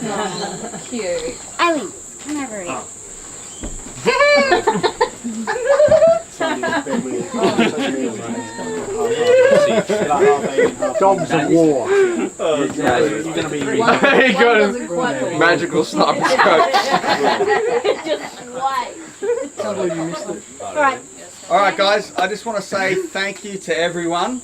Oh, cute. Eileen, come over here. Dogs of war. You're gonna be. He got a magical sniper scope. Just wait. Can't believe you missed it. Alright. Alright guys, I just want to say thank you to everyone.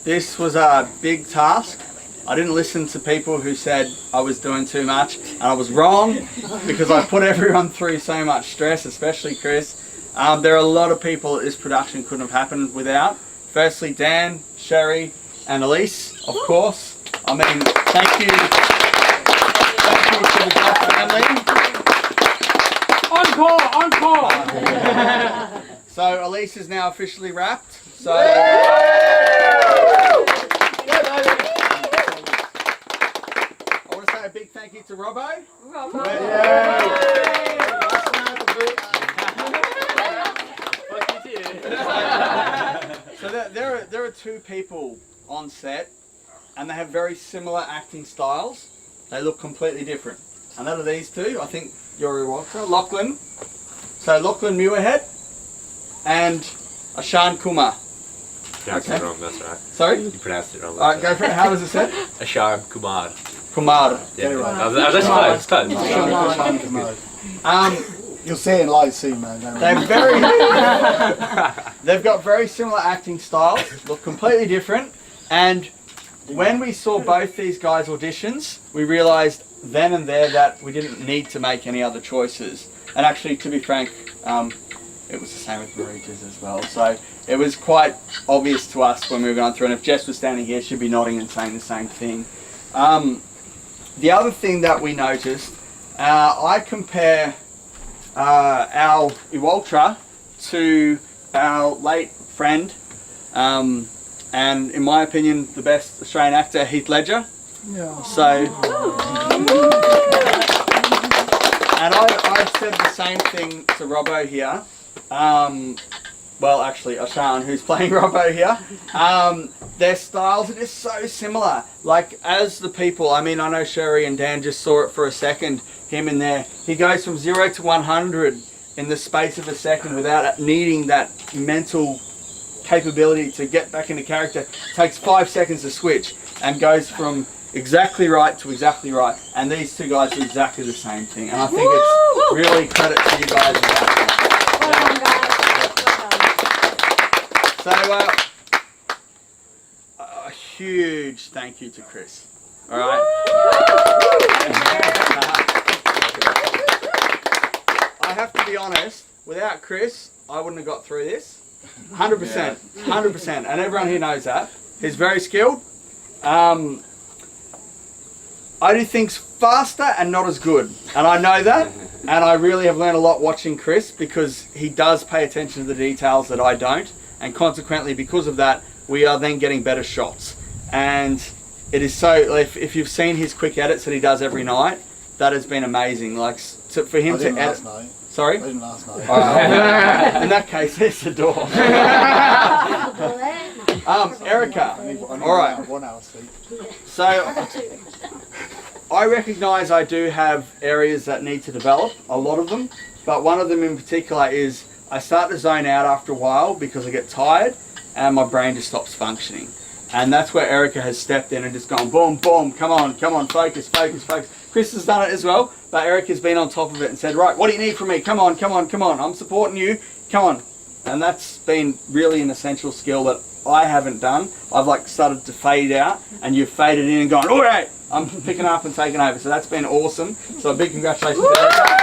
This was a big task. I didn't listen to people who said I was doing too much, and I was wrong because I put everyone through so much stress, especially Chris. There are a lot of people that this production couldn't have happened without. Firstly, Dan, Sherry, and Elise, of course. I mean, thank you to the Duff family. Encore! So Elise is now officially wrapped. So. A big thank you to Robbo. So there are two people on set, and they have very similar acting styles. They look completely different, and that are these two. I think you're Walter, Lachlan. So Lachlan Muirhead and Ashan Kumar. Pronounced it wrong, that's right. Sorry? You pronounced it wrong. All right, go for it. How does it say? Ashar Kumar. Kumar. Yeah, I was actually close. You'll see it in live scene, man. They've got very similar acting styles, look completely different, and when we saw both these guys' auditions, we realised then and there that we didn't need to make any other choices. And actually, to be frank, it was the same with Marita's as well. So it was quite obvious to us when we were going through, and if Jess was standing here, she'd be nodding and saying the same thing. The other thing that we noticed, I compare our Iwaltra to our late friend, and in my opinion, the best Australian actor, Heath Ledger. Yeah. So, and I've said the same thing to Robbo here. Well, actually, Ashan, who's playing Robbo here. Their styles are just so similar. Like, as the people, I mean, I know Sherry and Dan just saw it for a second, him in there. He goes from 0 to 100 in the space of a second without needing that mental capability to get back into character. Takes 5 seconds to switch and goes from exactly right to exactly right. And these two guys do exactly the same thing. And I think it's really credit to you guys. So, a huge thank you to Chris. All right. I have to be honest. Without Chris, I wouldn't have got through this. 100%, 100%, and everyone here knows that. He's very skilled. I do things faster and not as good, and I know that. And I really have learned a lot watching Chris because he does pay attention to the details that I don't. And consequently, because of that, we are then getting better shots. And it is so, if you've seen his quick edits that he does every night, that has been amazing. Like, for him to edit. Night. Sorry? I didn't last night. In that case, there's the door. Erica. All right. 1 hour sleep. So, I recognise I do have areas that need to develop, a lot of them. But one of them in particular is I start to zone out after a while because I get tired and my brain just stops functioning. And that's where Erica has stepped in and just gone boom, boom, come on, focus, focus, focus. Chris has done it as well, but Erica's been on top of it and said, right, what do you need from me? Come on, come on, come on. I'm supporting you. Come on. And that's been really an essential skill that I haven't done. I've like started to fade out and you've faded in and gone, all right, I'm picking up and taking over. So that's been awesome. So a big congratulations to Erica.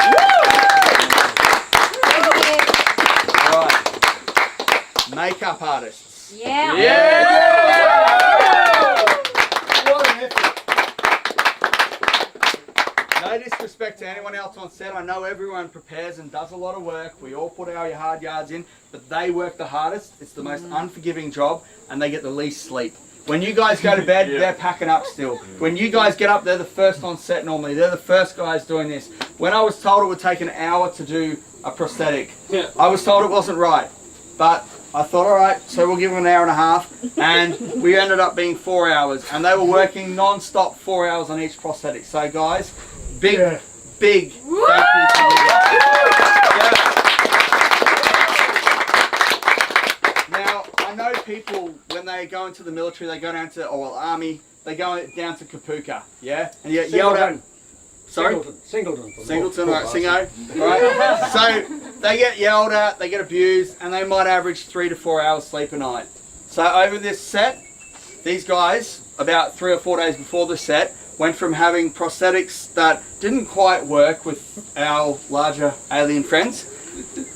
Makeup artists. Yeah. What an effort. No disrespect to anyone else on set. I know everyone prepares and does a lot of work. We all put our hard yards in, but they work the hardest. It's the most unforgiving job, and they get the least sleep. When you guys go to bed, they're packing up still. When you guys get up, they're the first on set normally. They're the first guys doing this. When I was told it would take an hour to do a prosthetic, I was told it wasn't right. But I thought, all right, so we'll give them an hour and a half, and we ended up being 4 hours, and they were working non-stop 4 hours on each prosthetic. So guys, big Yeah. thank you to you guys. Now, I know people, when they go into the military, they go down to, army, they go down to Kapuka, yeah? And you get yelled at. Sorry? Singleton, alright, Singo. Alright. So, they get yelled at, they get abused, and they might average 3 to 4 hours sleep a night. So, over this set, these guys, about 3 or 4 days before the set, went from having prosthetics that didn't quite work with our larger alien friends,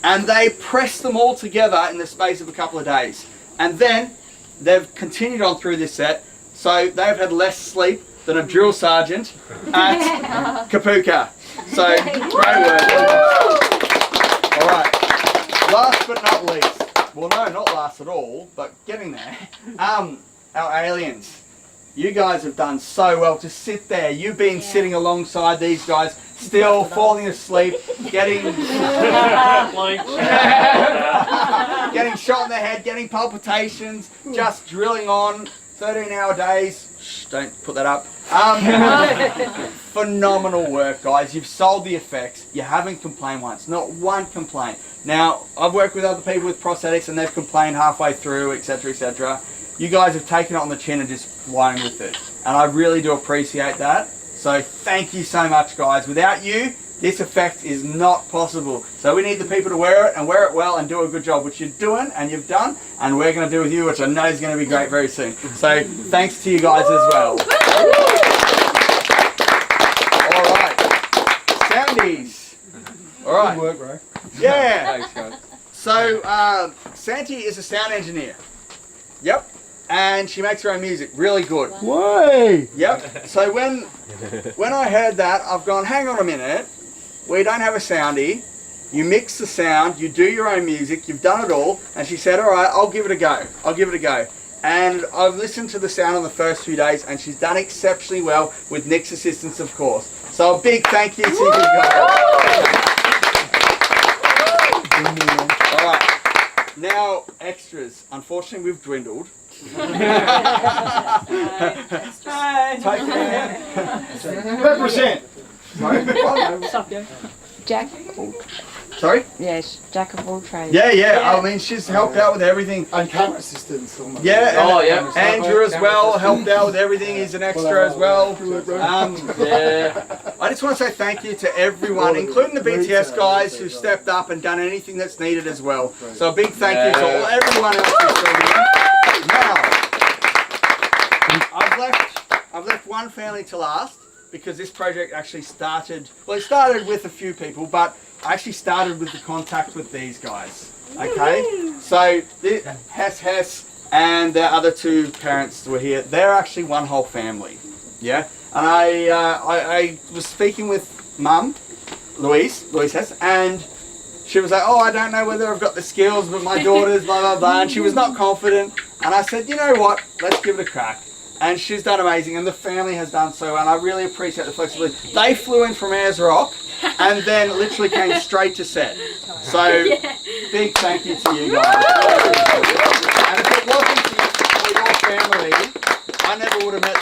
and they pressed them all together in the space of a couple of days. And then they've continued on through this set, so they've had less sleep than a drill sergeant at Kapuka. So, great work. Alright, last but not least, well no, not last at all, but getting there, our aliens. You guys have done so well to sit there. You've been sitting alongside these guys, still falling asleep, getting getting shot in the head, getting palpitations, just drilling on 13-hour days. Shh, don't put that up. Phenomenal work, guys. You've sold the effects. You haven't complained once. Not one complaint. Now, I've worked with other people with prosthetics and they've complained halfway through, etc., etc. You guys have taken it on the chin and just flown with it. And I really do appreciate that. So thank you so much, guys. Without you, this effect is not possible. So we need the people to wear it and wear it well and do a good job, which you're doing and you've done. And we're going to do with you, which I know is going to be great very soon. So thanks to you guys as well. All right. Soundies. All right. Good work, bro. Yeah. Thanks, guys. So Santi is a sound engineer. Yep. And she makes her own music, really good. Way! Yep. So when I heard that, I've gone, hang on a minute. We don't have a soundie. You mix the sound, you do your own music, you've done it all. And she said, all right, I'll give it a go. I'll give it a go. And I've listened to the sound on the first few days, and she's done exceptionally well with Nick's assistance, of course. So a big thank you to you guys. All right. Now, extras. Unfortunately, we've dwindled. Represent! Jack. Sorry? Yes, Jack of all trades. Yeah. I mean, she's helped out with everything. And camera assistants. Almost. Yeah. Oh, yeah. Andrew as well helped out with everything. He's an extra as well. Yeah. I just want to say thank you to everyone, including the BTS guys who stepped up and done anything that's needed as well. So a big thank you to everyone else who's filming. Now, I've left one family to last because this project actually started, well, it started with a few people, but I actually started with the contact with these guys. Okay? So, Hess and their other two parents were here. They're actually one whole family. Yeah? And I was speaking with Mum, Louise Hess, and she was like, oh, I don't know whether I've got the skills, but my daughter's blah, blah, blah. And she was not confident. And I said, you know what? Let's give it a crack. And she's done amazing, and the family has done so well, and I really appreciate the flexibility. They flew in from Ayers Rock, and then literally came straight to set. So, big thank you to you guys. And if it wasn't for your family, I never would have met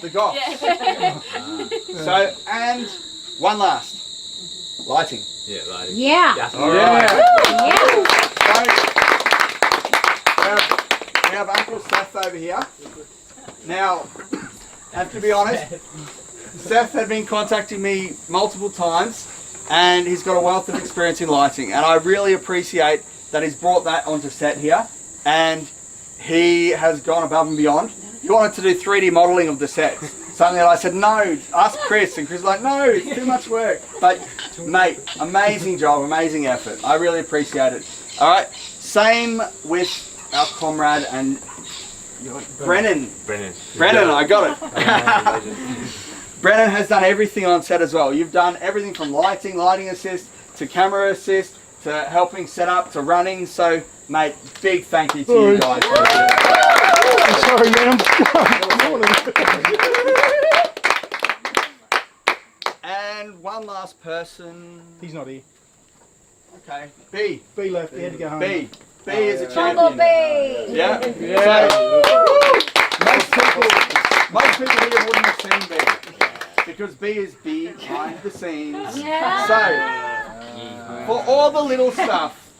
the Goths. So, and one last. Lighting. Yeah, like. Yeah. All right. Yeah. So, we have Uncle Seth over here. Now, I have to be honest, Seth had been contacting me multiple times, and he's got a wealth of experience in lighting, and I really appreciate that he's brought that onto set here, and he has gone above and beyond. He wanted to do 3D modelling of the sets, something that I said, no, ask Chris, and Chris was like, no, it's too much work. But, mate, amazing job, amazing effort. I really appreciate it. All right, same with our comrade and Brennan, I got it. Brennan has done everything on set as well. You've done everything from lighting assist, to camera assist, to helping set up, to running. So, mate, big thank you to you guys. Sorry, man. And one last person. He's not here. Okay, B. B left. He had to go home. B is a champion. Bumblebee. Yeah. So, most people here wouldn't have seen B. because B is behind the scenes. Yeah. So, for all the little stuff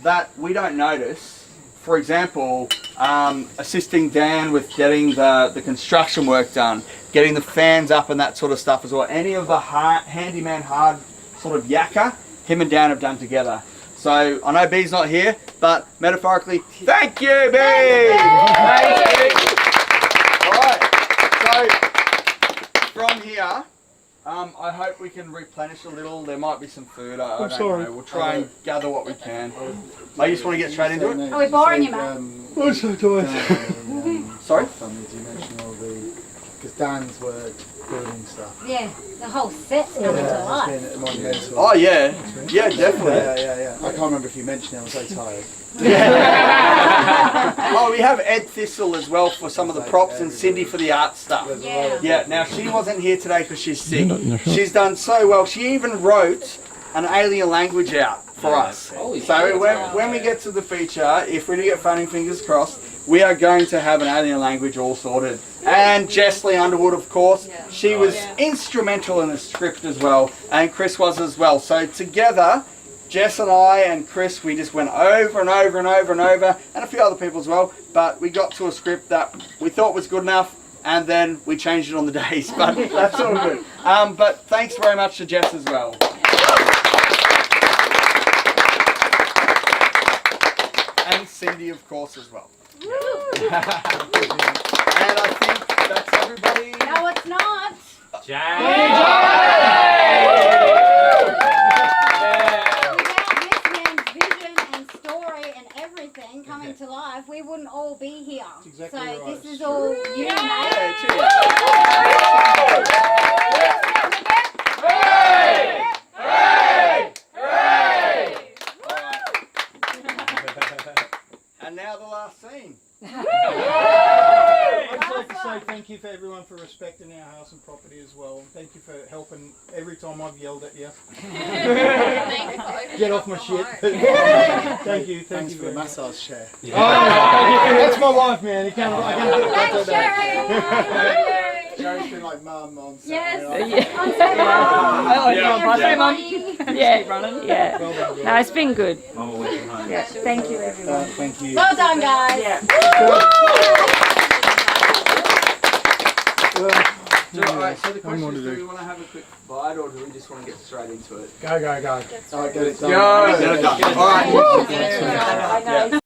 that we don't notice, for example, assisting Dan with getting the construction work done, getting the fans up and that sort of stuff as well, any of the handyman hard sort of yakka, him and Dan have done together. So, I know B's not here, but metaphorically, thank you, B! Thank you! Alright, so from here, I hope we can replenish a little. There might be some food. I don't know. We'll try and gather what we can. I just want to get straight into it. Are we boring you, mate? I'm so tired. Sorry? Did you mention all the... Because Dan's were building stuff. Yeah, the whole set's coming to life. It's been monumental. Oh, yeah. Yeah, definitely. Yeah. I can't remember if you mentioned it. I'm so tired. Oh, we have Ed Thistle as well for some of the props and Cindy for the art stuff. Yeah. Yeah, now she wasn't here today because she's sick. She's done so well. She even wrote an alien language out for us. So when we get to the feature, if we do get funding, fingers crossed, we are going to have an alien language all sorted. And Jessley Underwood, of course, she was instrumental in the script as well, and Chris was as well. So together, Jess and I and Chris, we just went over and over and over and over, and a few other people as well, but we got to a script that we thought was good enough, and then we changed it on the days, but that's all good. But thanks very much to Jess as well. And Cindy, of course, as well. And I think that's everybody. No, it's not. Coming to life, we wouldn't all be here. Exactly so right. this is all you, mate. Yeah, cheers. And now the last scene. I'd just like to say thank you for everyone for respecting our house and property as well. Thank you for helping every time I've yelled at you. Get off my shit. Thank you for the massage chair. Yeah. Oh, that's my wife, man. I can't do it. Thanks, Sherry. Sherry's been like mum on set. Yes. Yeah. No, it's been good. Yeah. Thank you, everyone. Thank you. Well done, guys. Yeah. Alright, so the question is, do we want to have a quick bite or do we just want to get straight into it? Go. Alright, get it done. Go! Alright. I know.